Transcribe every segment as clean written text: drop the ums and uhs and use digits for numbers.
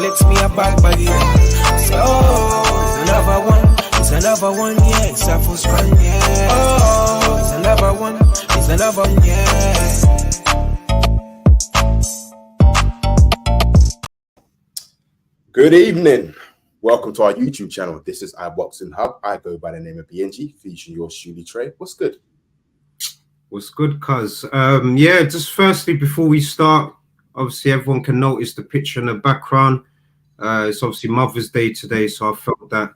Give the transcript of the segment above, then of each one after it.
flips me a back body. So, it's another one, yeah. It's a first one, yeah. Oh, it's another one, yeah. Good evening. Welcome to our YouTube channel. This is iBoxingHub. I go by the name of Biyenge, featuring your Truly Tre. What's good? What's good, cuz? Yeah, just firstly, before we start, obviously everyone can notice the picture in the background. It's obviously Mother's Day today, so I felt that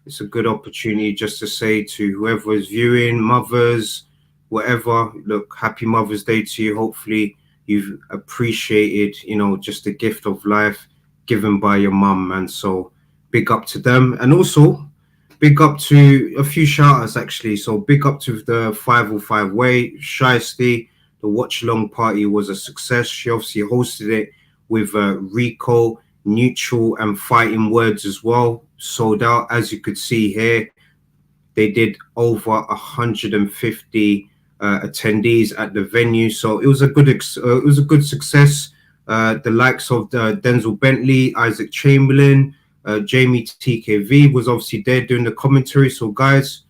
it's a good opportunity just to say to whoever is viewing, mothers, whatever, look, happy Mother's Day to you. Hopefully you've appreciated, just the gift of life given by your mum, and so big up to them. And also big up to a few shout-outs, actually. So big up to the 505 way, Shiesty. The watch along party was a success. She obviously hosted it with Rico, Neutral, and Fighting Words as well. Sold out, as you could see here. They did over 150 attendees at the venue, so it was a good success. The likes of Denzel Bentley, Isaac Chamberlain, Jamie TKV was obviously there doing the commentary. So guys,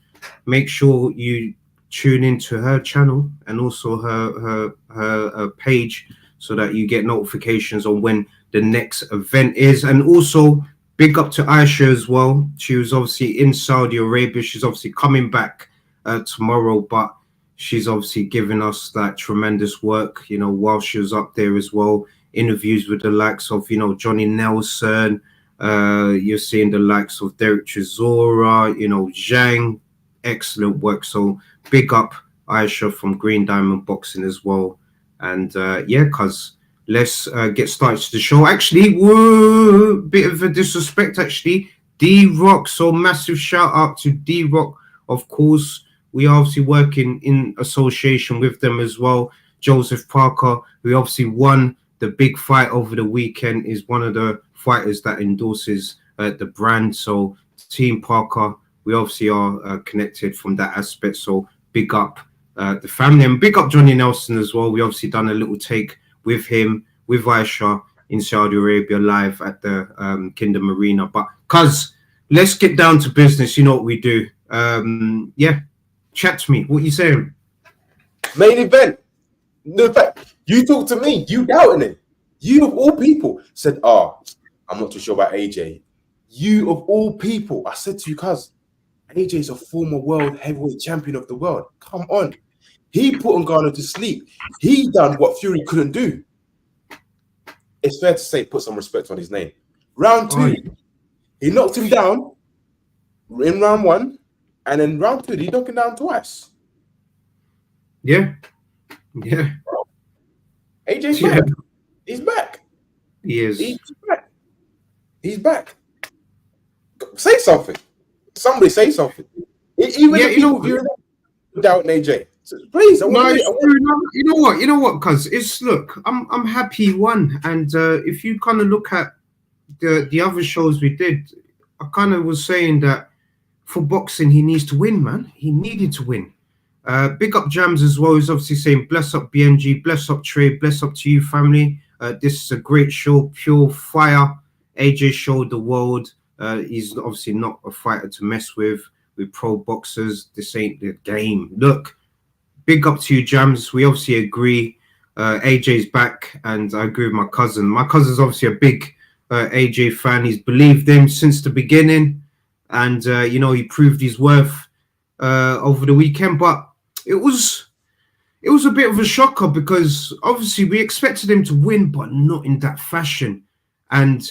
make sure you tune into her channel and also her page so that you get notifications on when the next event is. And also big up to Aisha as well. She was obviously in Saudi Arabia. She's obviously coming back tomorrow, but she's obviously given us that tremendous work, while she was up there as well. Interviews with the likes of, Johnny Nelson. You're seeing the likes of Derek Chisora, Zhang. Excellent work. So big up Aisha from Green Diamond Boxing as well. And yeah, cuz let's get started to the show. Actually, whoa, bit of a disrespect, actually. D-Rock, so massive shout out to D-Rock. Of course, we are obviously working in association with them as well. Joseph Parker, who obviously won the big fight over the weekend, is one of the fighters that endorses the brand. So Team Parker, we obviously are connected from that aspect. So big up the family, and big up Johnny Nelson as well. We obviously done a little take with him, with Aisha in Saudi Arabia live at the Kingdom Arena. But cuz, let's get down to business. You know what we do. Yeah, chat to me. What you saying? Main event. No, in fact, you talk to me. You doubting it. You of all people said, I'm not too sure about AJ. You of all people, I said to you, cuz, AJ is a former world heavyweight champion of the world. Come on. He put Ngannou to sleep. He done what Fury couldn't do. It's fair to say, put some respect on his name. Round 2, he knocked him down in round 1, and in round 2, he knocked him down twice. Yeah. AJ's back. He's back. He is. He's back. Say something. Somebody say something. Even you're doubting AJ. So please, you know what, cuz it's, look, I'm happy he won. And if you kind of look at the other shows we did, I kind of was saying that for boxing he needs to win, man. He needed to win. Big up Jams as well. He's obviously saying bless up Biyenge, bless up Tre, bless up to you, family. This is a great show, pure fire. AJ showed the world he's obviously not a fighter to mess with pro boxers. This ain't the game. Look, big up to you, Jams. We obviously agree. AJ's back, and I agree with my cousin. My cousin's obviously a big AJ fan. He's believed him since the beginning, and he proved his worth over the weekend. But it was a bit of a shocker, because obviously we expected him to win, but not in that fashion. And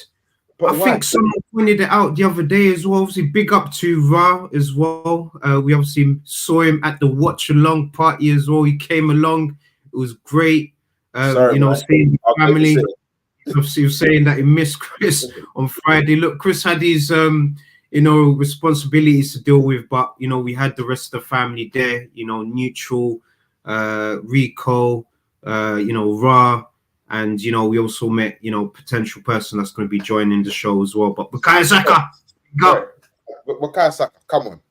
I think someone pointed it out the other day as well. Obviously, big up to Ra as well. We obviously saw him at the watch along party as well. He came along. It was great. Seeing the family. Obviously, he was saying that he missed Chris on Friday. Look, Chris had his responsibilities to deal with, but we had the rest of the family there. Neutral, Rico, Ra. And, we also met, potential person that's going to be joining the show as well. But Bukayo Saka, go. Bukayo Saka, come on.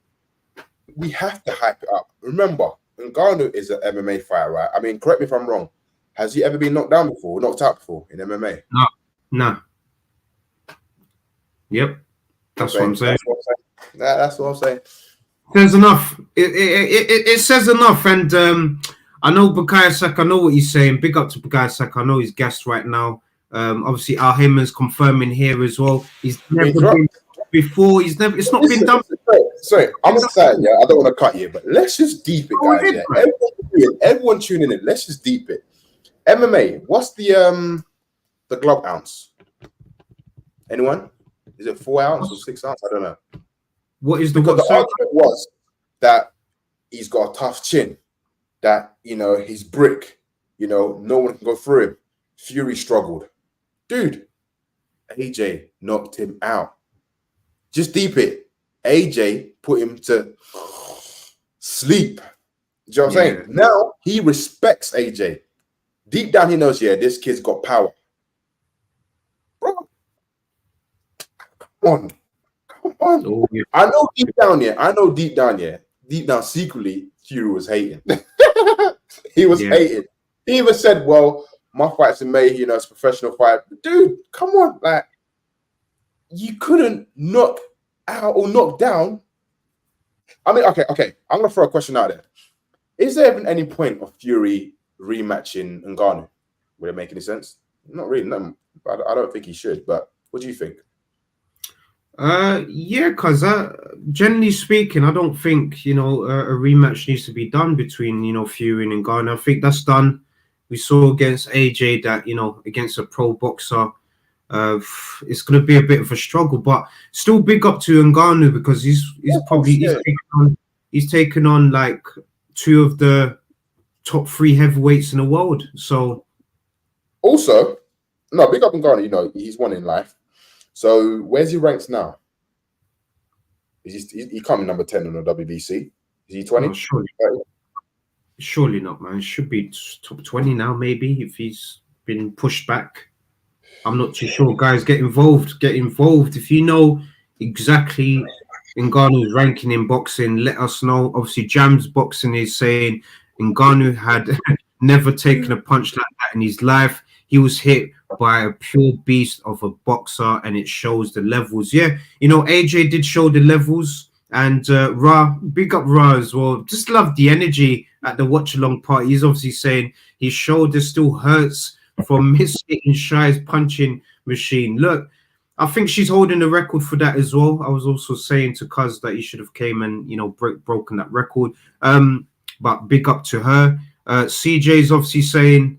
We have to hype it up. Remember, Ngannou is an MMA fighter, right? I mean, correct me if I'm wrong. Has he ever been knocked down before, knocked out before in MMA? No. Yep. That's what I'm saying. That's what I'm saying. Says enough. It says enough. And I know Bukayo Saka, I know what he's saying. Big up to Bukayo Saka. I know he's gassed right now. Obviously, Al Heyman's confirming here as well. He's never been before. It's not been done. Sorry, I'm excited. Yeah, I don't want to cut you, but let's just deep it, guys. Yeah, everyone tuning in. Let's just deep it. MMA. What's the glove ounce? Anyone? Is it 4 ounce or 6 ounce? I don't know. What is the argument was that he's got a tough chin, that he's brick, no one can go through him. Fury struggled. Dude, AJ knocked him out. Just deep it. AJ put him to sleep. Do you know what I'm saying? Now he respects AJ. Deep down he knows, this kid's got power. Bro, come on. Oh, yeah. I know deep down, secretly, Fury was hating. He was hating. He even said, well, my fight's in May, it's a professional fight. Dude, come on. Like, you couldn't knock out or knock down. I mean, okay. I'm going to throw a question out there. Is there even any point of Fury rematching Ngannou? Would it make any sense? Not really. No, I don't think he should, but what do you think? Because generally speaking, I don't think a rematch needs to be done between Fury and Ngannou. I think that's done. We saw against AJ that against a pro boxer, it's going to be a bit of a struggle. But still, big up to Ngannou because he's taken on like 2 of the top 3 heavyweights in the world. So also, no, big up Ngannou. He's won in life. So where's he ranked now? Is he coming number 10 on the WBC? Is he 20? No, surely not, man. It should be top 20 now, maybe, if he's been pushed back. I'm not too sure. Guys, get involved. If you know exactly Ngannou's ranking in boxing, let us know. Obviously, Jam's Boxing is saying Ngannou had never taken a punch like that in his life. He was hit by a pure beast of a boxer, and it shows the levels. Yeah, AJ did show the levels, and Ra, big up Ra as well. Just love the energy at the watch-along party. He's obviously saying his shoulder still hurts from hitting Shai's punching machine. Look, I think she's holding the record for that as well. I was also saying to Cuz that he should have came and broken that record. But big up to her. CJ's obviously saying,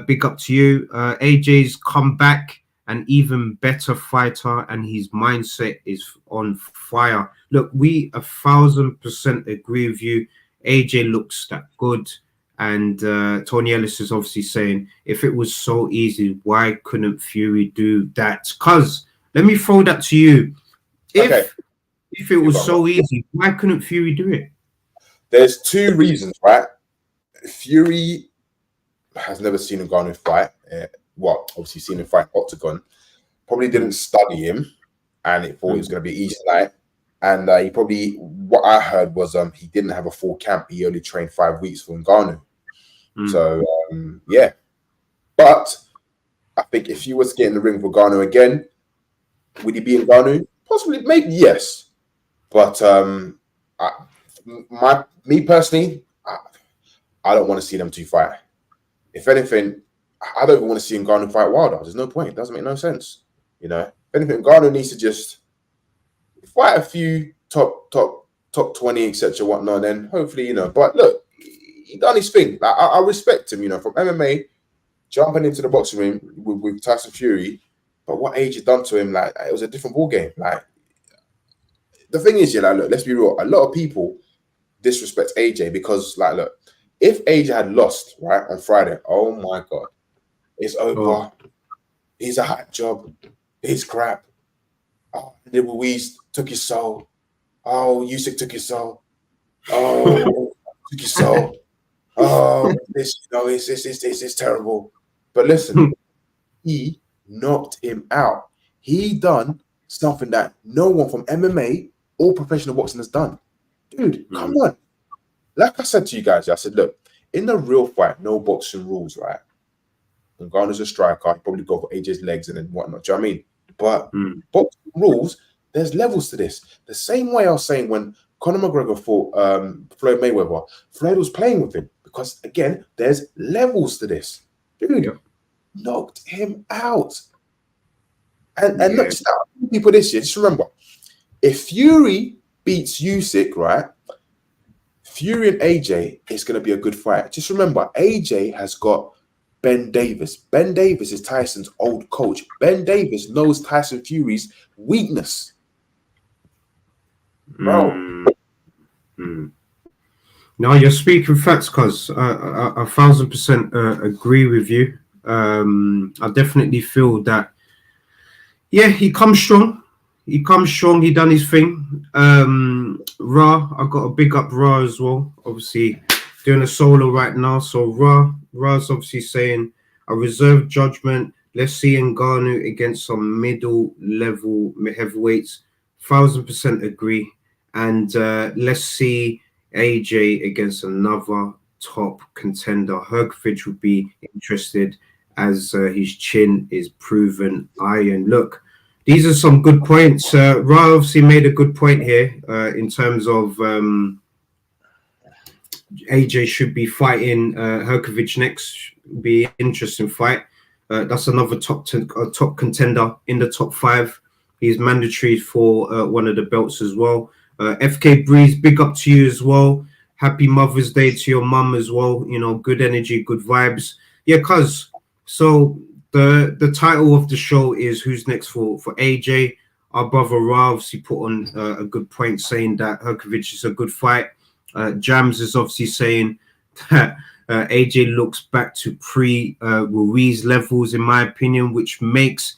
big up to you. AJ's come back an even better fighter, and his mindset is on fire. Look, we 1000% agree with you. AJ looks that good. And Tony Ellis is obviously saying, if it was so easy, why couldn't Fury do that? Cuz, let me throw that to you. If it was so easy, why couldn't Fury do it? There's 2 reasons, right? Fury has never seen Ngannou fight. Obviously seen him fight Octagon. Probably didn't study him, and it thought it was going to be easy night. And he probably, what I heard was he didn't have a full camp. He only trained 5 weeks for Ngannou. So yeah. But I think if he was to get in the ring with Ngannou again, would he be Ngannou? Possibly, maybe yes. But me personally, I don't want to see them 2 fight. If anything, I don't even want to see Ngannou fight Wilder. There's no point. It doesn't make no sense. If anything, Ngannou needs to just fight a few top 20, etc., whatnot. Then hopefully, But look, he done his thing. Like, I respect him. From MMA jumping into the boxing ring with Tyson Fury. But what AJ done to him, like, it was a different ball game. Like, the thing is, look, let's be real. A lot of people disrespect AJ because, like, look, if AJ had lost, right, on Friday, oh my God, it's over. Oh. He's a hot job. He's crap. Oh, Ruiz took his soul. Oh, Usyk took his soul. Oh, took his soul. Oh, it's terrible. But listen, he knocked him out. He done something that no one from MMA or professional boxing has done. Dude, come on. Like I said to you guys, I said, look, in the real fight, no boxing rules, right? Ngannou's a striker. He'd probably go for AJ's legs and then whatnot. Do you know what I mean? But boxing rules, there's levels to this. The same way I was saying when Conor McGregor fought Floyd Mayweather, Floyd was playing with him because, again, there's levels to this. Dude, knocked him out. And look, just people this year, just remember, if Fury beats Usyk, right, Fury and AJ is going to be a good fight. Just remember, AJ has got Ben Davis. Ben Davis is Tyson's old coach. Ben Davis knows Tyson Fury's weakness. Bro. No, you're speaking facts, cuz I 1000% agree with you. I definitely feel that, yeah, he comes strong. He done his thing. Ra, I got a big up Ra as well. Obviously, doing a solo right now. So Ra's obviously saying, I reserve judgment. Let's see Ngannou against some middle level heavyweights. 1000% agree. And let's see AJ against another top contender. Herkovich would be interested as his chin is proven iron. Look, these are some good points. Ra obviously made a good point here in terms of AJ should be fighting Herkovich next. Be an interesting fight. That's another top contender in the top 5. He's mandatory for one of the belts as well. FK Breeze, big up to you as well. Happy Mother's Day to your mum as well. You know, good energy, good vibes. Yeah, cuz. So the title of the show is Who's Next for AJ. Our brother Ra obviously put on a good point saying that Herkovich is a good fight. Jams is obviously saying that AJ looks back to pre-Ruiz levels, in my opinion, which makes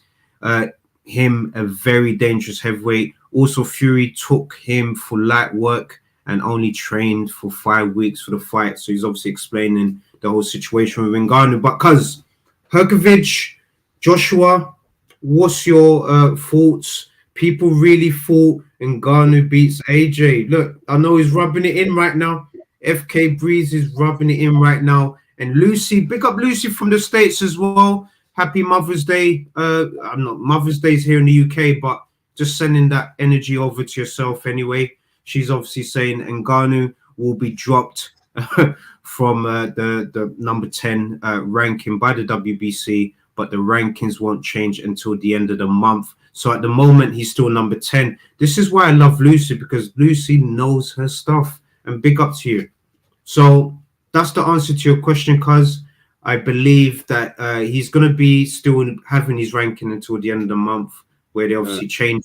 him a very dangerous heavyweight. Also, Fury took him for light work and only trained for 5 weeks for the fight. So he's obviously explaining the whole situation with Ngannou. But cuz Herkovich, Joshua, what's your thoughts? People really thought Ngannou beats AJ. Look, I know he's rubbing it in right now. FK Breeze is rubbing it in right now. And Lucy, big up Lucy from the States as well. Happy Mother's Day. I'm not Mother's Day's here in the UK, but just sending that energy over to yourself anyway. She's obviously saying Ngannou will be dropped from the number 10 ranking by the WBC, but the rankings won't change until the end of the month. So at the moment, he's still number 10. This is why I love Lucy, because Lucy knows her stuff. And big up to you. So that's the answer to your question, cuz I believe that he's going to be still having his ranking until the end of the month, where they obviously change.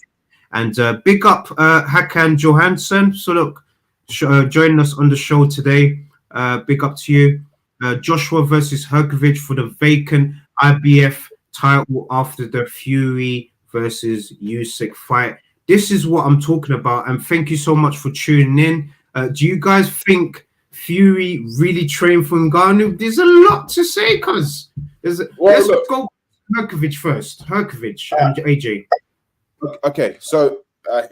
And big up Hakan Johansson. So look, joining us on the show today. Big up to you. Joshua versus Herkovich for the vacant IBF title after the Fury versus Usyk fight. This is what I'm talking about. And thank you so much for tuning in. Do you guys think Fury really trained for Ngannou? There's a lot to say, cuz. Let's go Herkovich first. Herkovich and AJ. Okay, so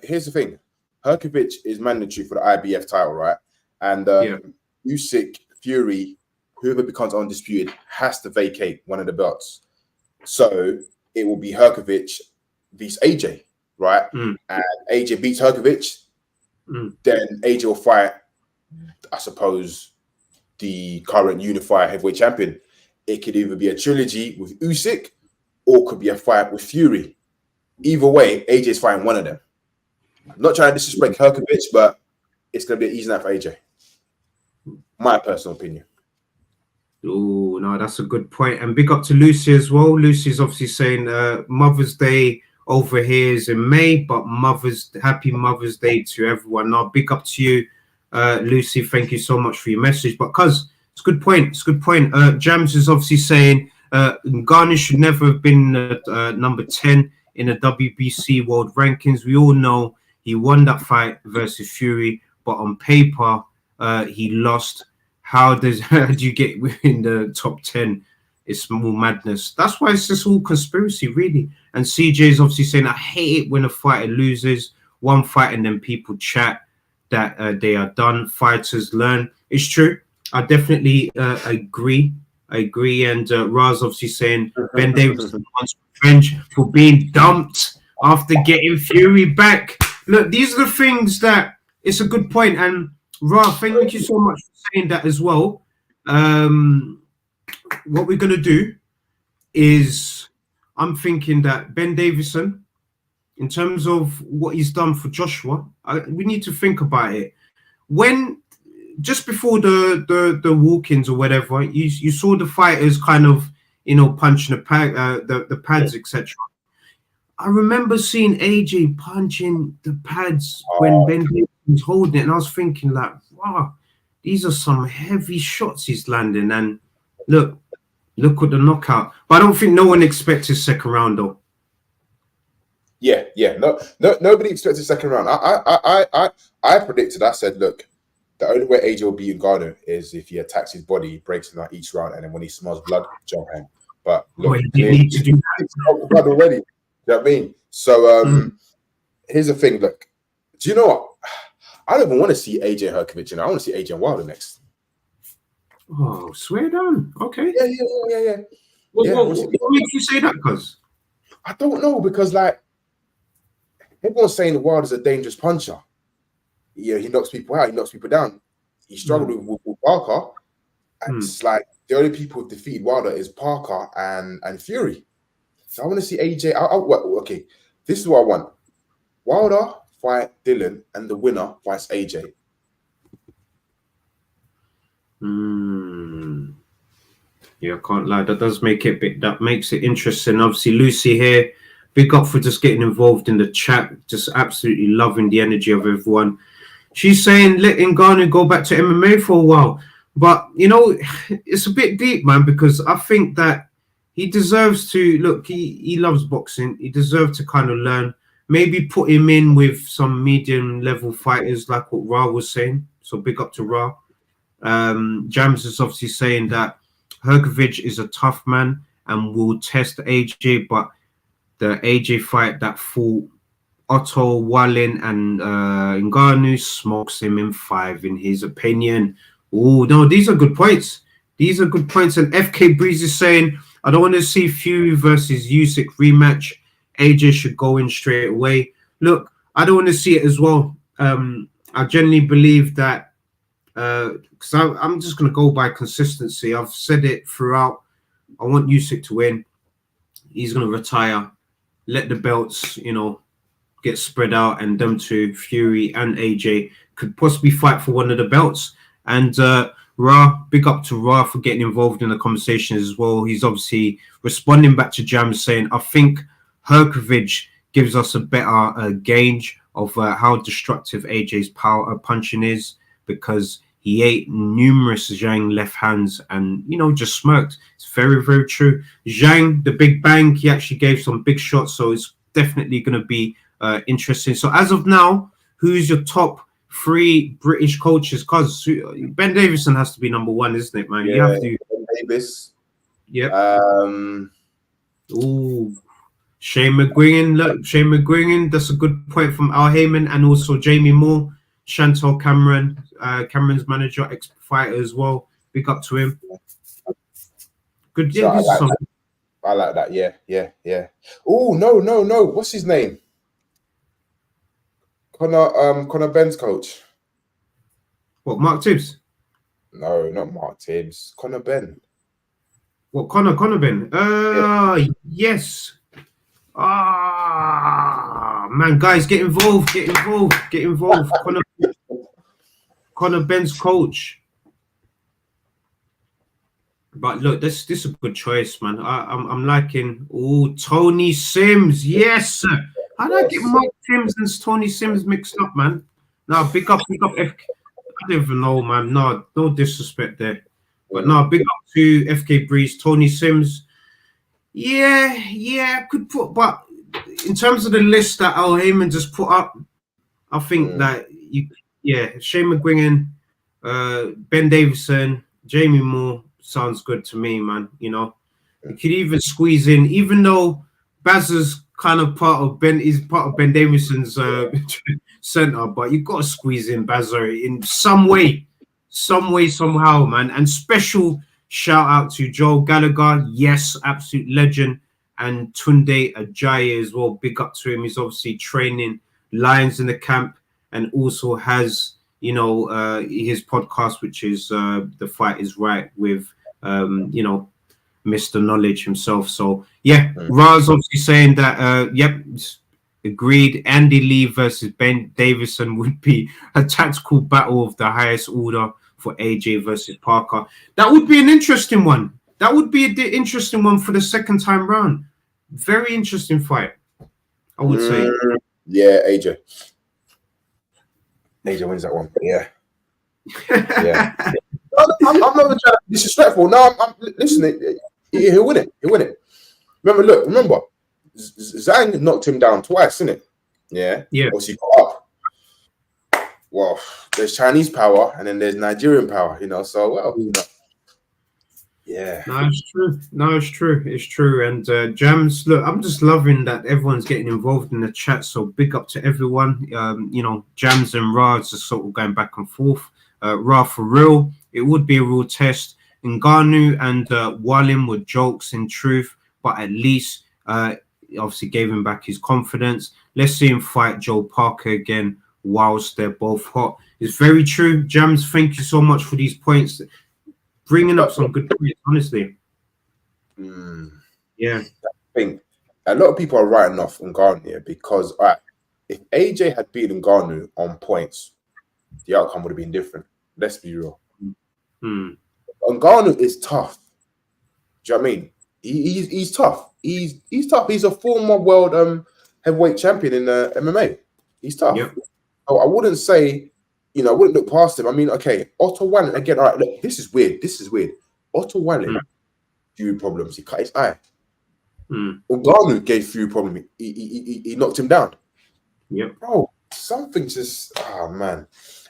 here's the thing. Herkovich is mandatory for the IBF title, right? And Usyk, Fury, whoever becomes undisputed, has to vacate one of the belts. So it will be Herkovich vs AJ, right? And AJ beats Herkovich, then AJ will fight, I suppose, the current unified heavyweight champion. It could either be a trilogy with Usyk or could be a fight with Fury. Either way, AJ's fighting one of them. I'm not trying to disrespect Herkovich, but it's going to be an easy night for AJ. My personal opinion. Oh, no, that's a good point. And big up to Lucy as well. Lucy's obviously saying Mother's Day over here is in May, but happy Mother's Day to everyone. Now, big up to you, Lucy. Thank you so much for your message. But cuz, it's a good point. It's a good point. Jams is obviously saying Ngannou should never have been number 10 in the WBC world rankings. We all know he won that fight versus Fury, but on paper, he lost. How do you get in the top 10? It's more madness. That's why it's just all conspiracy, really. And CJ is obviously saying, I hate it when a fighter loses one fight and then people chat that they are done. Fighters learn. It's true. I definitely agree. And Raz obviously saying Ben Davis wants revenge for being dumped after getting Fury back. Look, these are the things that it's a good point. And Ra, thank you so much for saying that as well. What we're gonna do is, I'm thinking that Ben Davison, in terms of what he's done for Joshua, we need to think about it. When just before the walk-ins or whatever, you saw the fighters kind of, punching the pads, etc. I remember seeing AJ punching the pads when Ben Davison was holding it, and I was thinking like, wow, these are some heavy shots he's landing. And look at the knockout. But I don't think no one expected second round though. Yeah. No, nobody expected second round. I predicted. I said, look, the only way AJ will beat Ngannou is if he attacks his body, breaks him out each round, and then when he smells blood, jump him. But look, you need to do that blood already. You know what I mean? So here's the thing. Look, do you know what? I don't even want to see AJ Herkovich. I want to see AJ Wilder next. Oh, swear down. Okay. Yeah. What makes you say that? Because I don't know, because like everyone's saying the Wilder's a dangerous puncher. Yeah, he knocks people out, he knocks people down. He struggled with Parker. And it's like the only people who defeat Wilder is Parker and Fury. So I want to see AJ. Okay, this is what I want. Wilder fight Dylan, and the winner fights AJ. Yeah, I can't lie. That does make it that makes it interesting. Obviously, Lucy here, big up for just getting involved in the chat. Just absolutely loving the energy of everyone. She's saying let Ngannou go back to MMA for a while. But, it's a bit deep, man, because I think that he deserves to, look, he loves boxing. He deserves to kind of learn. Maybe put him in with some medium-level fighters like what Ra was saying. So big up to Ra. Jams is obviously saying that Herkovich is a tough man and will test AJ, but the AJ fight that fought Otto, Wallin, and Ngannou smokes him in 5, in his opinion. Oh, no, these are good points. These are good points. And FK Breeze is saying, I don't want to see Fury versus Usyk rematch. AJ should go in straight away. Look, I don't want to see it as well. I genuinely believe that, because I'm just going to go by consistency. I've said it throughout. I want Usyk to win. He's going to retire. Let the belts, get spread out, and them two, Fury and AJ, could possibly fight for one of the belts. And Ra, big up to Ra for getting involved in the conversation as well. He's obviously responding back to Jam, saying, I think Herkovich gives us a better gauge of how destructive AJ's power punching is, because he ate numerous Zhang left hands and, just smirked. It's very, very true. Zhang, the big bang, he actually gave some big shots, so it's definitely going to be interesting. So as of now, who's your top 3 British coaches? Because Ben Davison has to be number 1, isn't it, man? Yeah, you have to. Ben Davis. Yep. Shane McGuigan. Look, Shane McGuigan. That's a good point from Al Heyman, and also Jamie Moore, Chantal Cameron, Cameron's manager, ex-fighter as well. Big up to him. Good. Yeah, so I like that. Yeah. Oh no. What's his name? Conor Ben's coach. What, Mark Tibbs? No, not Mark Tibbs. Conor Ben. What, Conor Ben? Yeah. Yes. Man, guys, get involved. Conor Ben's coach. But look, this is a good choice, man. I'm liking. Oh, Tony Sims. Yes. How did I get Mark Tibbs and Tony Sims mixed up, man? No, big up FK. I don't even know, man. No disrespect there. But no, big up to FK Breeze, Tony Sims. Yeah, could put, but in terms of the list that Al Heyman just put up, I think that Shane McGuigan, Ben Davison, Jamie Moore sounds good to me, man. You could even squeeze in, even though Baz's kind of part of Ben Davison's center, but you got to squeeze in Bazza in some way, somehow, man. And special shout out to Joel Gallagher, yes, absolute legend, and Tunde Ajayi as well. Big up to him. He's obviously training lions in the camp and also has, you know, his podcast, which is The Fight Is Right with, you know, Mr. Knowledge himself. So, yeah, Raz obviously saying that, yep, agreed. Andy Lee versus Ben Davison would be a tactical battle of the highest order for AJ versus Parker. That would be an interesting one. That would be an interesting one for the second time round. Very interesting fight, I would say. Yeah, AJ. AJ wins that one. Yeah. Yeah. I'm not even trying to be disrespectful. No, I'm listening. He'll win it. He'll win it. Remember, Zhang knocked him down twice, innit? Yeah. Yeah. Obviously got up. Well, there's Chinese power and then there's Nigerian power, you know. So, well, you know. Yeah. No, it's true. No, it's true. It's true. And Jams, look, I'm just loving that everyone's getting involved in the chat. So big up to everyone. You know, Jams and Raz are sort of going back and forth. Ra, for real, it would be a real test. Ngannou and Wallim were jokes in truth, but at least obviously gave him back his confidence. Let's see him fight Joe Parker again whilst they're both hot. It's very true. Jams, thank you so much for these points. Bringing up some good points, honestly. Yeah. I think a lot of people are writing off Ngannou here because if AJ had beaten Ngannou on points, the outcome would have been different. Let's be real. Ngannou is tough. Do you know what I mean? He's tough. He's tough. He's a former world heavyweight champion in MMA. He's tough. Yep. I wouldn't say, you know, I wouldn't look past him. I mean, okay, Otto Wallin, again, all right, look, this is weird. Otto Wallin, Fury problems. He cut his eye. Ngannou gave Fury problem. He knocked him down. Yep. Bro, something just, oh, man.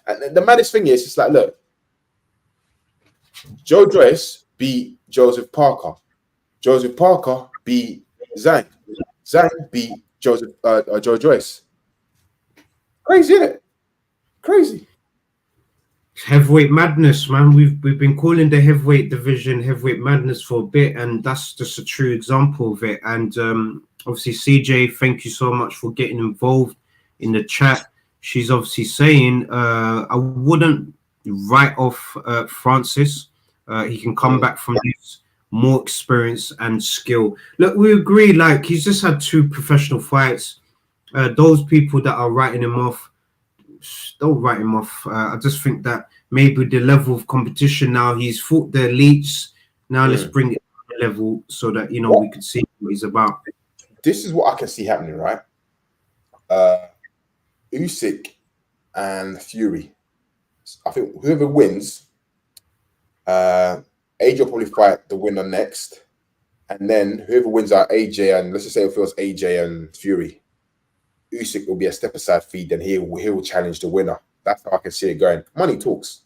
And the maddest thing is, it's like, look, Joe Joyce beat Joseph Parker. Joseph Parker beat Zhang. Zhang beat Joe Joyce. Crazy, isn't it? Crazy. Heavyweight madness, man. We've been calling the heavyweight division heavyweight madness for a bit, and that's just a true example of it. And obviously, CJ, thank you so much for getting involved in the chat. She's obviously saying, I wouldn't write off Francis. He can come back from this, more experience and skill. Look, we agree, like, he's just had 2 professional fights. Those people that are writing him off, don't write him off. I just think that maybe the level of competition now, he's fought the elites. Now let's bring it to the level so that, you know, we could see what he's about. This is what I can see happening, right? Usyk and Fury. I think whoever wins, AJ will probably fight the winner next. And then whoever wins out AJ, and let's just say if it was AJ and Fury, Usyk will be a step aside feed, and he will challenge the winner. That's how I can see it going. Money talks.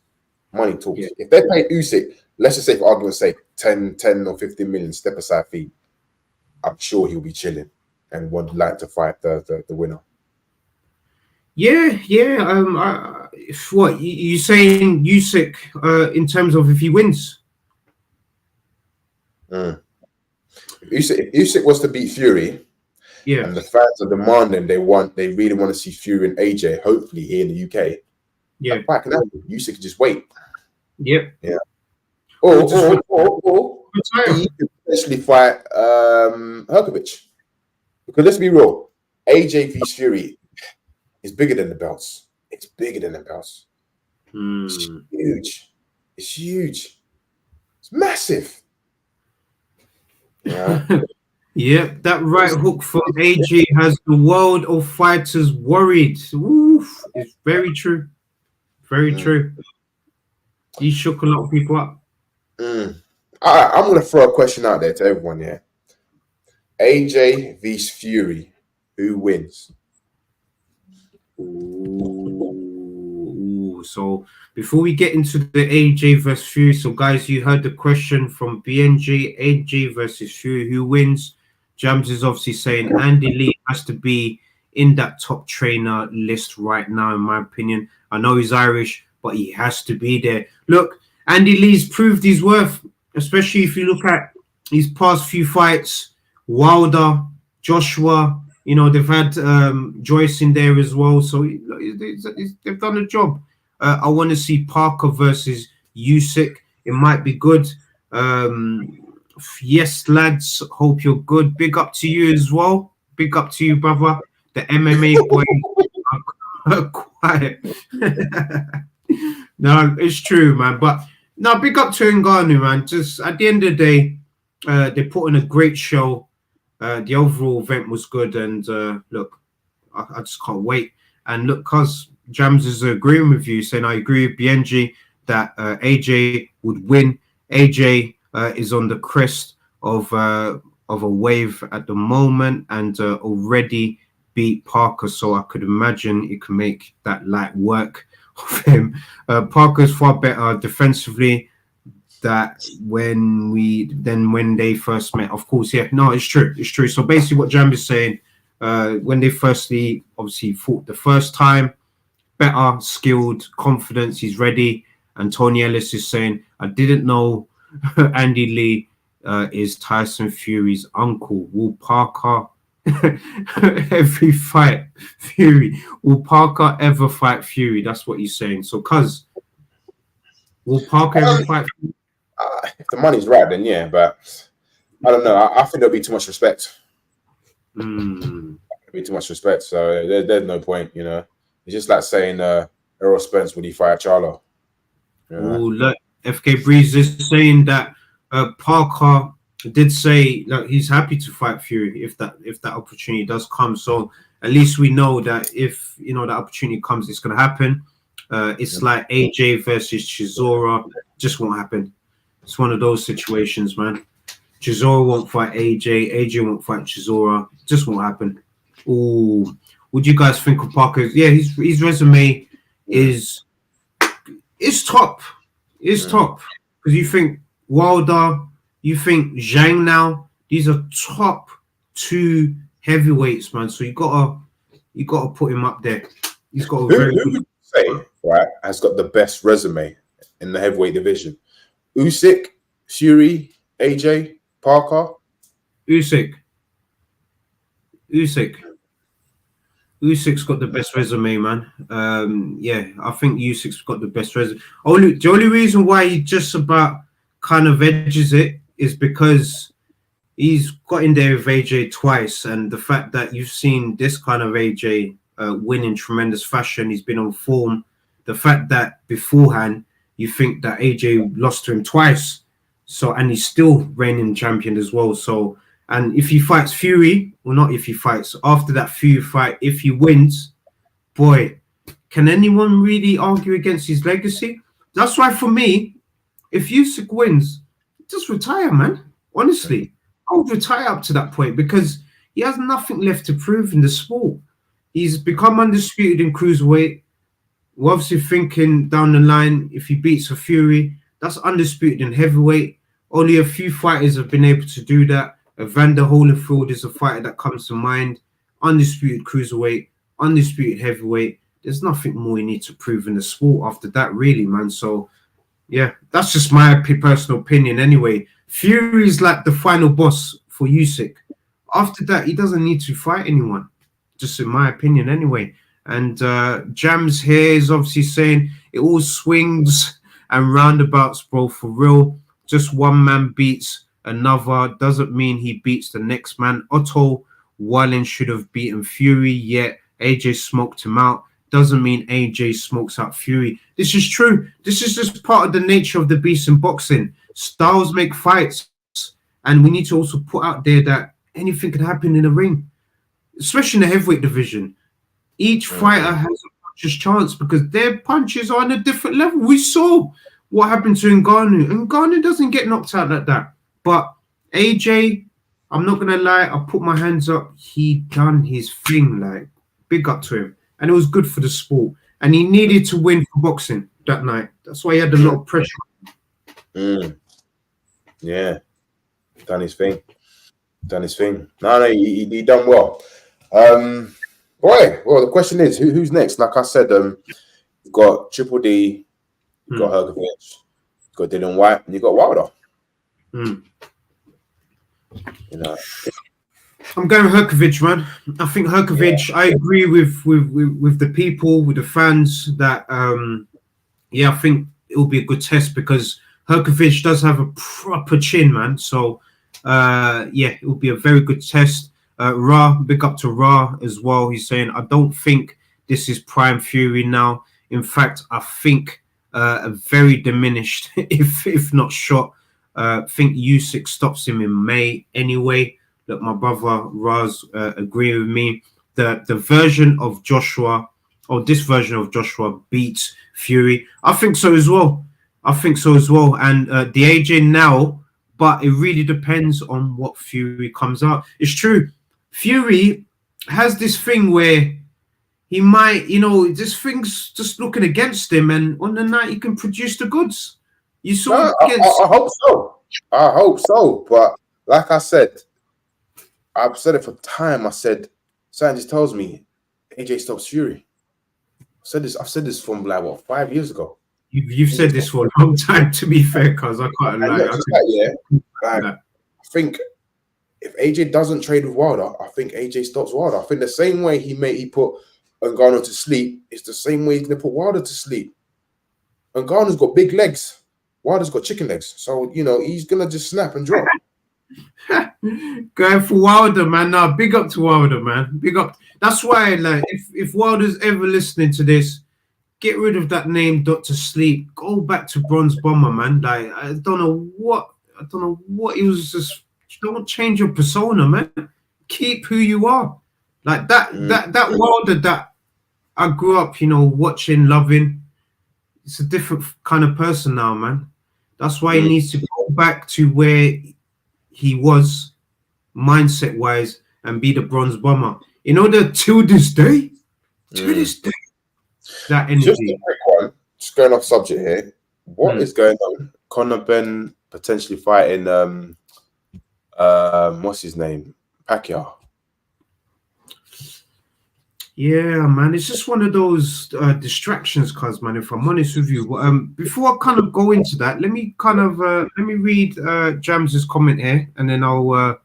Money talks. Yeah. If they pay Usyk, let's just say for argument's sake, 10 or 15 million step aside fee, I'm sure he'll be chilling and would like to fight the winner. Yeah. What you saying, Usyk, in terms of if he wins? If Usyk was to beat Fury, yeah, and the fans are demanding they really want to see Fury and AJ, hopefully here in the UK. Yeah, back now, Usyk could just wait. Yep. Yeah. Or he could potentially fight Herkovich. Because let's be real, AJ vs Fury is bigger than the belts. It's bigger than the belts. It's huge. It's huge. It's massive. Yeah. Yep, that right hook from AJ has the world of fighters worried. Oof, it's very true. Very true. He shook a lot of people up. All right, I'm going to throw a question out there to everyone here. AJ vs Fury, who wins? Ooh. So before we get into the AJ versus Fury, so guys, you heard the question from Biyenge, AJ versus Fury, who wins? Jams is obviously saying Andy Lee has to be in that top trainer list right now, in my opinion. I know he's Irish, but he has to be there. Look, Andy Lee's proved his worth, especially if you look at his past few fights Wilder, Joshua. You know, they've had Joyce in there as well. So they've done a job. I want to see Parker versus Usyk. It might be good. Yes, lads. Hope you're good. Big up to you as well. Big up to you, brother. The MMA boy are quiet. No, it's true, man. But no, big up to Ngannou, man. Just at the end of the day, they put on a great show. The overall event was good, and look, I just can't wait. And look, cause Jams is agreeing with you, saying I agree with Biyenge that AJ would win. AJ is on the crest of a wave at the moment, and already beat Parker, so I could imagine it can make that light work of him. Parker's far better defensively that when they first met. Of course, yeah, no, it's true. So basically what Jam is saying, when they firstly obviously fought the first time, better, skilled, confidence, he's ready. And Tony Ellis is saying, I didn't know Andy Lee is Tyson Fury's uncle. Will Parker every fight Fury? Will Parker ever fight Fury? That's what he's saying. So, cuz, will Parker ever fight Fury? If the money's right, then yeah, but I don't know. I think there'll be too much respect. There'll be too much respect, so there's no point, you know. It's just like saying Errol Spence, would he fight Charlo? You know? Oh, look, FK Breeze is saying that Parker did say that he's happy to fight Fury if that opportunity does come. So at least we know that if that opportunity comes, it's gonna happen. It's like AJ versus Chisora, just won't happen. It's one of those situations, man. Chisora won't fight AJ. AJ won't fight Chisora. Just won't happen. Oh, what do you guys think of Parker? Yeah, his resume is top. It's top. Because you think Wilder, you think Zhang now. These are top 2 heavyweights, man. So you gotta put him up there. He's got a very who would you say, right, has got the best resume in the heavyweight division? Usyk, Fury, AJ, Parker? Usyk's got the best resume, man. Yeah, I think Usyk's got the best resume. The only reason why he just about kind of edges it is because he's got in there with AJ twice, and the fact that you've seen this kind of AJ win in tremendous fashion, he's been on form. The fact that beforehand you think that AJ lost to him twice, and he's still reigning champion as well. So, and if he fights Fury, or not if he fights, after that Fury fight, if he wins, boy, can anyone really argue against his legacy? That's why for me, if Usyk wins, just retire, man. Honestly, I would retire up to that point because he has nothing left to prove in the sport. He's become undisputed in cruiserweight. We're obviously thinking down the line, if he beats a Fury, that's undisputed in heavyweight. Only a few fighters have been able to do that. Evander Holyfield is a fighter that comes to mind. Undisputed cruiserweight, undisputed heavyweight. There's nothing more you need to prove in the sport after that, really, man. So, yeah, that's just my personal opinion anyway. Fury's like the final boss for Usyk. After that, he doesn't need to fight anyone. Just in my opinion anyway. And Jams here is obviously saying it all swings and roundabouts, bro, for real. Just one man beats another doesn't mean he beats the next man. Otto Wallin should have beaten Fury, yet AJ smoked him out. Doesn't mean AJ smokes out Fury. This is true. This is just part of the nature of the beast in boxing. Styles make fights, and we need to also put out there that anything can happen in the ring, especially in the heavyweight division. Each fighter has a puncher's chance because their punches are on a different level. We saw what happened to Ngannou. Ngannou doesn't get knocked out like that. But AJ, I'm not going to lie, I put my hands up. He done his thing, like, big up to him. And it was good for the sport. And he needed to win for boxing that night. That's why he had a lot of pressure. Yeah. Done his thing. No, he done well. Well, the question is, who's next? Like I said, you've got Triple D, you've got Hergovic, you've got Dylan White, and you've got Wilder. You know, I'm going Herkovich, man. I think Herkovich. I agree with the people, with the fans that I think it will be a good test because Herkovich does have a proper chin, man. So it will be a very good test. Ra, big up to Ra as well. He's saying, I don't think this is prime Fury now. In fact, I think a very diminished, if not shot. Think Usyk stops him in May anyway. Look, my brother Raz agree with me. The version of Joshua, or this version of Joshua, beats Fury. I think so as well. And the AJ now, but it really depends on what Fury comes out. It's true. Fury has this thing where he might, this thing's just looking against him, and on the night he can produce the goods. You saw I hope so. I hope so. But like I said, I've said it for time. I said, something just tells me AJ stops Fury. I've said this from like 5 years ago. You've said this for a long time, to be fair, because I can't lie. I think if AJ doesn't trade with Wilder, I think AJ stops Wilder. I think the same way he put Ngannou to sleep, it's the same way he's gonna put Wilder to sleep. Ngannou's got big legs. Wilder's got chicken legs. So he's gonna just snap and drop. Going for Wilder, man. Now, big up to Wilder, man. Big up. That's why, like, if Wilder's ever listening to this, get rid of that name, Dr. Sleep. Go back to Bronze Bomber, man. Like, I don't know what he was just. Don't change your persona, man. Keep who you are. Like that Wilder that I grew up, watching, loving. It's a different kind of person now, man. That's why he needs to go back to where he was mindset wise and be the Bronze Bomber. In order to this day, that energy. Just a quick one, just going off subject here. What is going on? Conor Ben potentially fighting what's his name? Pacquiao. Yeah, man, it's just one of those distractions, cuz, man, if I'm honest with you. Before I kind of go into that, let me read Jams's comment here, and then I'll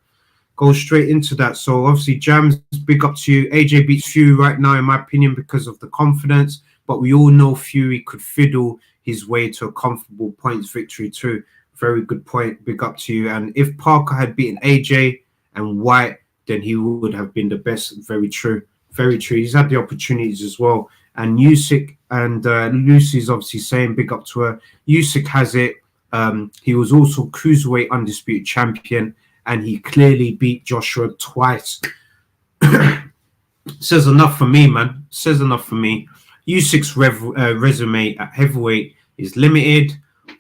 go straight into that. So obviously, Jams, big up to you. AJ beats Fury right now, in my opinion, because of the confidence, but we all know Fury could fiddle his way to a comfortable points victory too. Very good point. Big up to you. And if Parker had beaten AJ and White, then he would have been the best. Very true. Very true. He's had the opportunities as well. And Usyk and Lucy's obviously saying big up to her. Usyk has it. He was also cruiserweight undisputed champion, and he clearly beat Joshua twice. Says enough for me, man. Says enough for me. Usyk's resume at heavyweight is limited.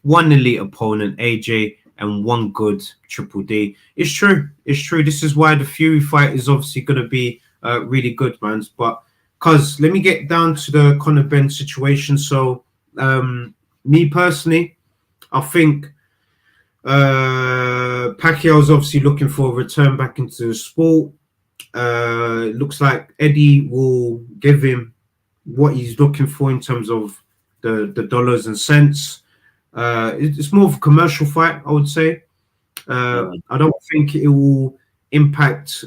One elite opponent, AJ, and one good Triple D. It's true. It's true. This is why the Fury fight is obviously going to be really good, man. But because let me get down to the Conor Ben situation. So, me personally, I think Pacquiao's obviously looking for a return back into the sport. Looks like Eddie will give him what he's looking for in terms of the dollars and cents. It's more of a commercial fight, I would say. I don't think it will impact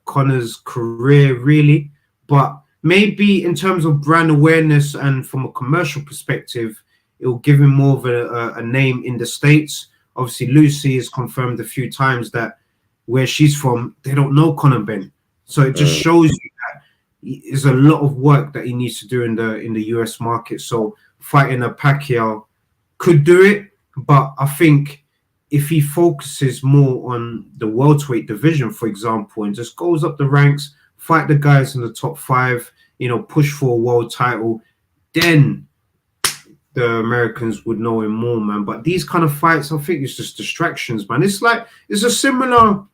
Conor's career really, but maybe in terms of brand awareness and from a commercial perspective, it will give him more of a name in the States. Obviously, Lucy has confirmed a few times that where she's from, they don't know Conor Ben. So it just shows you that there's a lot of work that he needs to do in the US market. So fighting a Pacquiao could do it, but I think if he focuses more on the welterweight division, for example, and just goes up the ranks, fight the guys in the top 5, push for a world title, then the Americans would know him more, man. But these kind of fights, I think it's just distractions, man. It's not similar,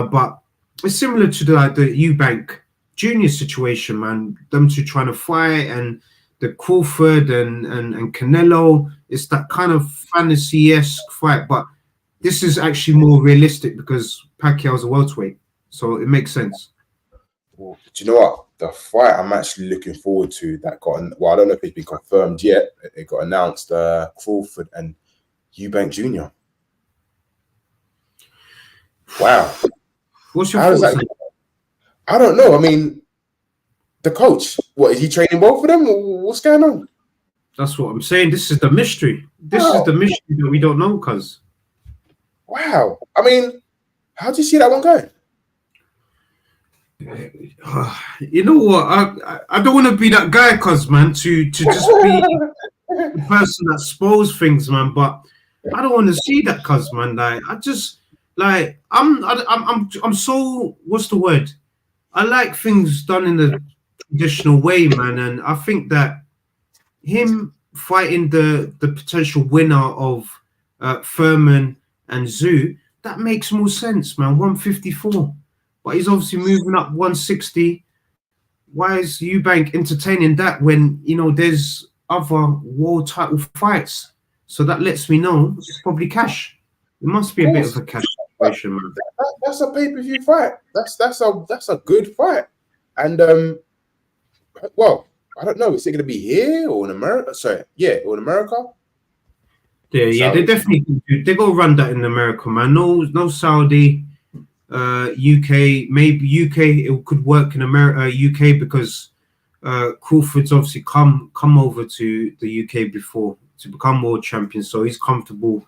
but it's similar to the Eubank Jr. situation, man. Them two trying to fight, and the Crawford and Canelo, it's that kind of fantasy-esque fight, but this is actually more realistic because Pacquiao's a welterweight, so it makes sense. Well, do you know what? The fight I'm actually looking forward to that got, I don't know if it's been confirmed yet. It got announced, Crawford and Eubank Jr. Wow. What's your How does thoughts? that? I don't know. I mean, the coach, what is he training both of them? What's going on? That's what I'm saying. This is the mystery. This is the mystery that we don't know, cuz. Wow. I mean, how do you see that one going? You know what? I don't want to be that guy, cuz, man, to just be the person that spoils things, man. But I don't want to see that, cuz, man. Like, I just like I'm so, what's the word? I like things done in the traditional way, man, and I think that him fighting the potential winner of Furman and Zhu, that makes more sense, man. 154, but he's obviously moving up 160. Why is Eubank entertaining that when there's other world title fights? So that lets me know it's probably cash. It must be a bit of a cash situation, man. That's a pay-per-view fight. That's a good fight. And well, I don't know. Is it going to be here or in America? Sorry, yeah, or in America? Yeah, they definitely do. They go run that in America, man. No Saudi, UK. Maybe UK. It could work in America, UK, because Crawford's obviously come over to the UK before to become world champion, so he's comfortable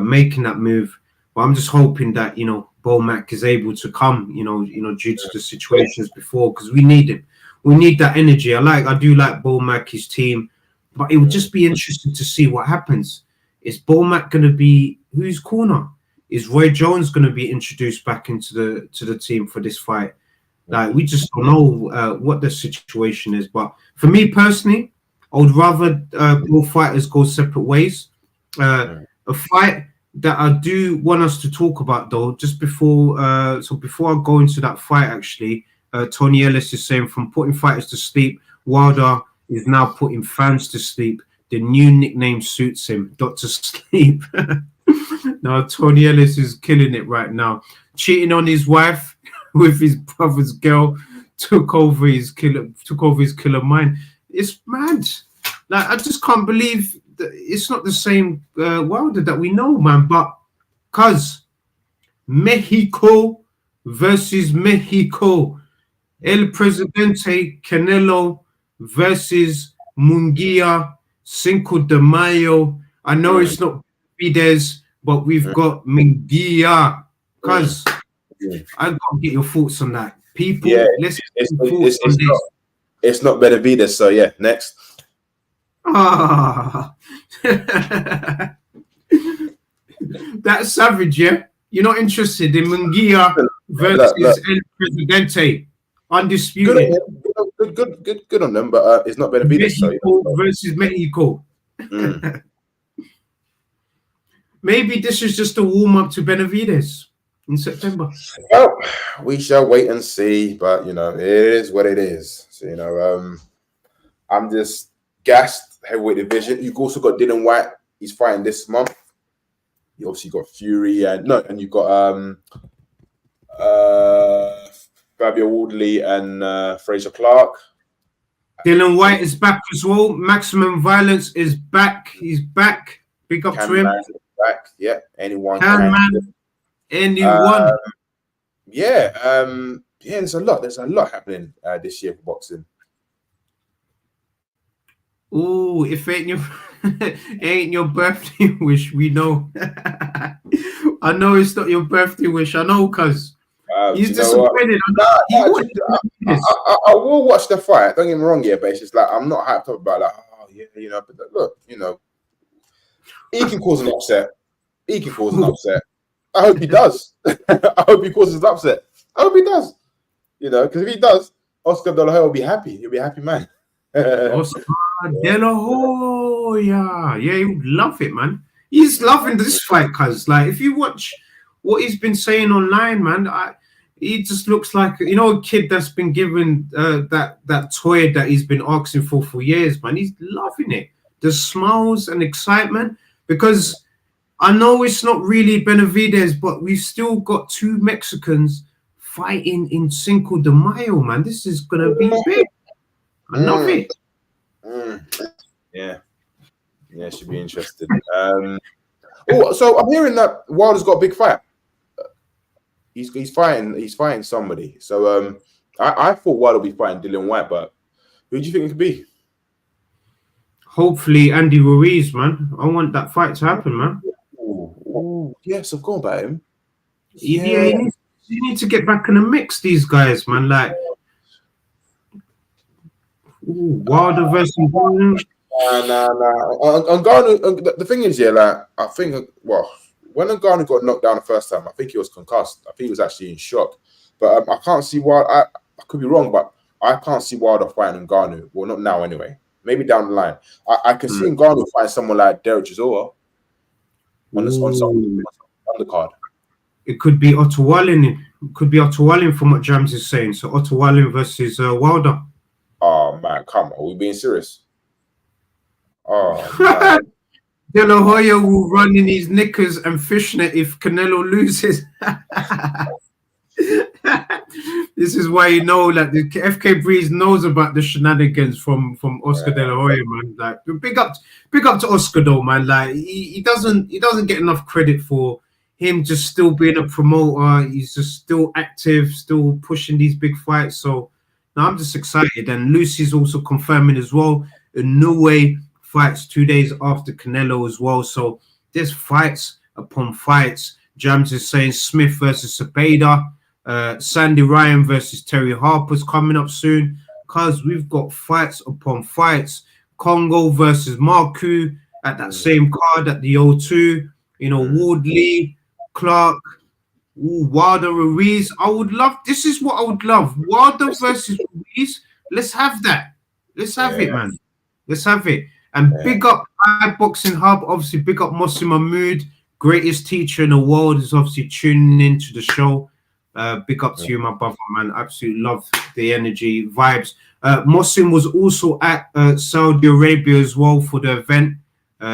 making that move. But I'm just hoping that Bomac is able to come, due to the situations before, because we need him. We need that energy. I do like Bomac, his team, but it would just be interesting to see what happens. Is Bomac going to be whose corner? Is Roy Jones going to be introduced back into the team for this fight? Like, we just don't know what the situation is. But for me personally, I would rather both fighters go separate ways. A fight that I do want us to talk about, though, just before before I go into that fight, actually, Tony Ellis is saying, from putting fighters to sleep, Wilder is now putting fans to sleep. The new nickname suits him, Dr. Sleep. Now, Tony Ellis is killing it right now. Cheating on his wife with his brother's girl, took over his killer mind. It's mad. Like, I just can't believe that it's not the same Wilder that we know, man. But cuz Mexico versus Mexico. El Presidente Canelo versus Munguia, Cinco de Mayo. I know it's not Fidesz, but we've got Munguia. Cuz I gotta get your thoughts on that. People, let's get your thoughts on this. It's not Benavides, so yeah, next. That's savage, yeah? You're not interested in Munguia versus El Presidente. Undisputed. Good on them, but it's not Benavides. Mexico versus Mexico. Maybe this is just a warm-up to Benavides in September. Well, we shall wait and see, but it is what it is. So I'm just gassed. Heavyweight division. You've also got Dylan White. He's fighting this month. You obviously got Fury and you've got Fabio Wardley and Fraser Clark. Dylan White is back as well. Maximum Violence is back. He's back. Big up to him. Back. Yeah. Anyone. Anyone. There's a lot happening this year for boxing. Oh, if it ain't your birthday wish, we know. I know it's not your birthday wish. I know, cuz he's disappointed. I will watch the fight. Don't get me wrong, but it's just like I'm not hyped up about but look, he can cause an upset. I hope he does. I hope he causes an upset. I hope he does. Because if he does, Oscar De La Hoya will be happy. He'll be a happy man. Oscar De La Hoya. Yeah, he would love it, man. He's loving this fight, cuz if you watch what he's been saying online, man, he just looks like a kid that's been given that toy that he's been asking for years, man. He's loving it. The smiles and excitement, because I know it's not really Benavides, but we've still got two Mexicans fighting in Cinco de Mayo, man. This is gonna be big. I love it. Yeah, should be interested. So I'm hearing that Wilder's got a big fight. he's fighting somebody. So I thought Wilder would be fighting Dillian White, but who do you think it could be? Hopefully Andy Ruiz, man. I want that fight to happen, man. Ooh, yes, I've gone about him. Yeah, you need to get back in the mix, these guys, man. Like, Wilder versus Ngannou. Ngannou, the thing is, yeah, like, I think, well, when Ngannou got knocked down the first time, I think he was concussed. I think he was actually in shock. But I can't see why. I could be wrong, but I can't see Wilder fighting Ngannou. Well, not now anyway. Maybe down the line. I can see Ngannou fighting someone like Derek Chisora on the card. It could be Otto Wallin. It could be Otto Wallin from what James is saying. So Otto Wallin versus Wilder. Oh man, come on, are we being serious? Oh man. De La Hoya will run in his knickers and fishnet if Canelo loses. This is why you know that the FK Breeze knows about the shenanigans from Oscar De La Hoya, man. Like, big up to Oscar though, man. Like, he doesn't get enough credit for him just still being a promoter. He's just still active, still pushing these big fights. So now I'm just excited. And Lucy's also confirming as well. Inoue fights 2 days after Canelo as well. So there's fights upon fights. Jams is saying Smith versus Cepeda. Sandy Ryan versus Terry Harper's coming up soon. Because we've got fights upon fights. Congo versus Marku at that same card at the O2. You know, Wardley, Clark, Wilder, Ruiz. I would love, this is what I would love. Wilder versus Ruiz. Let's have that. Let's have it, man. Let's have it. And big up iBoxingHub. Obviously, big up Mossy Mahmood. Greatest teacher in the world is obviously tuning into the show. Big up to you, my brother, man. Absolutely love the energy, vibes. Mossing was also at Saudi Arabia as well for the event.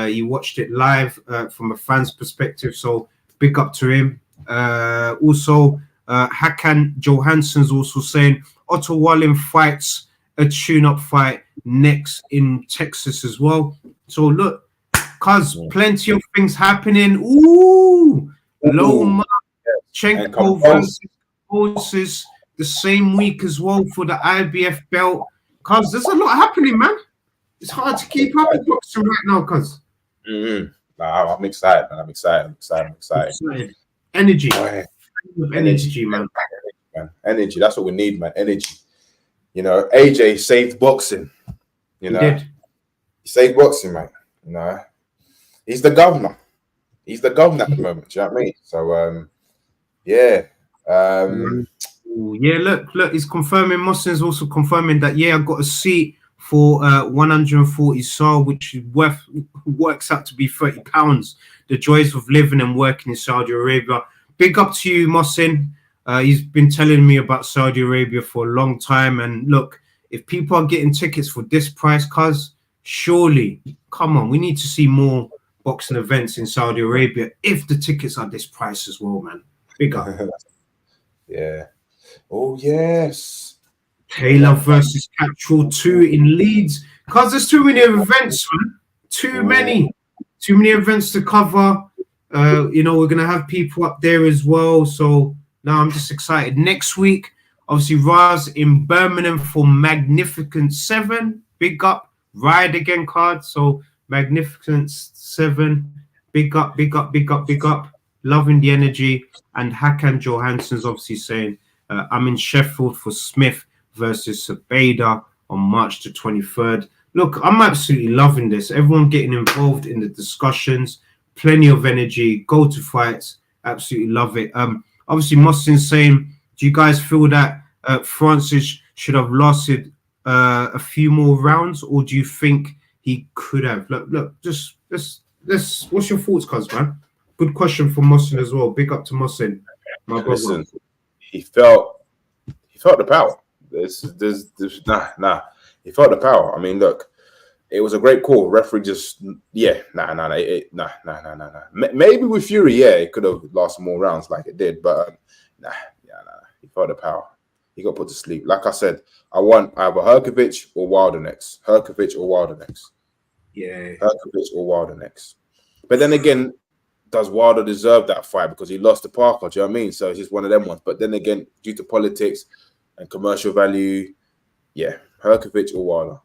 He watched it live from a fan's perspective. So big up to him. Also, Hakan Johansson's also saying Otto Wallin fights a tune-up fight next in Texas as well. So look, cuz plenty of things happening. Loma Chenko versus Horses the same week as well for the IBF belt. Cuz there's a lot happening, man. It's hard to keep up with boxing right now, cuz. Nah, I'm excited, man. I'm excited. Energy. Energy, man. Energy. That's what we need, man. Energy. You know, AJ saved boxing. You know, he saved boxing, man. You know, he's the governor. He's the governor at the moment. Do you know what I mean? So, yeah. Yeah, look, he's confirming. Mossin's also confirming that, I got a seat for 140 SAR, which works out to be £30. The joys of living and working in Saudi Arabia. Big up to you, Mossin. He's been telling me about Saudi Arabia for a long time. And look, if people are getting tickets for this price, cuz surely, come on, we need to see more boxing events in Saudi Arabia if the tickets are this price as well, man. Big up. Yeah. Oh, yes. Taylor versus Catchall 2 in Leeds. Cuz there's too many events, man. Too many events to cover. You know, we're gonna have people up there as well. So now I'm just excited. Next week, obviously, Raz in Birmingham for Magnificent 7. Big up. Ride again card. So Magnificent 7. Big up. Loving the energy. And Hakan Johansson's obviously saying, I'm in Sheffield for Smith versus Cepeda on March the 23rd. Look, I'm absolutely loving this. Everyone getting involved in the discussions. Plenty of energy. Go to fights. Absolutely love it. Obviously, Mossin's saying, do you guys feel that Francis should have lasted a few more rounds, or do you think he could have? Look, just let's. What's your thoughts, cuz, man? Good question from Mossin as well. Big up to Mossin. Listen, he felt the power. He felt the power. I mean, look, it was a great call. Referee just, nah. Maybe with Fury, it could have lasted more rounds like it did, but he felt the power. He got put to sleep. Like I said, I want either Herkovic or Wilder next. Yeah. Herkovic or Wilder next. But then again, does Wilder deserve that fight because he lost to Parker? Do you know what I mean? So it's just one of them ones. But then again, due to politics and commercial value, yeah, Herkovich or Wilder.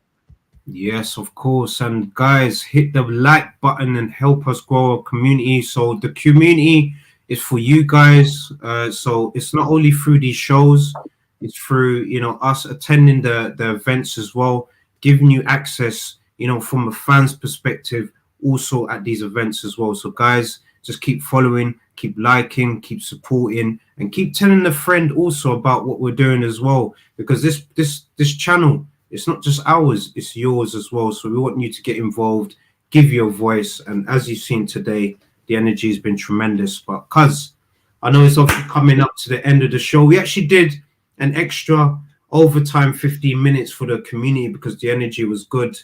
Yes, of course. And guys, hit the like button and help us grow our community. So the community is for you guys. So it's not only through these shows, it's through, you know, us attending the events as well, giving you access, you know, from a fan's perspective, also at these events as well. So guys, just keep following, keep liking, keep supporting, and keep telling a friend also about what we're doing as well, because this channel, it's not just ours, it's yours as well. So we want you to get involved, give your voice. And as you've seen today, the energy has been tremendous. But cuz I know it's obviously coming up to the end of the show. We actually did an extra overtime 15 minutes for the community because the energy was good.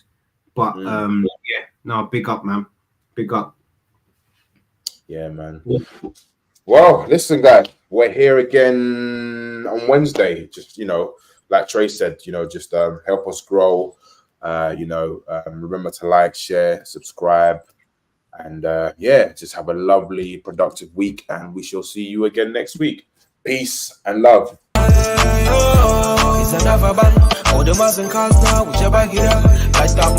But yeah, no, big up, man. Big up. Yeah, man. Yeah. Well, listen, guys, we're here again on Wednesday. Just, you know, like Trey said, you know, just help us grow. You know, remember to like, share, subscribe, and yeah, just have a lovely, productive week. And we shall see you again next week. Peace and love. It's another band. All the Muslim cars now, whichever get up. I stop.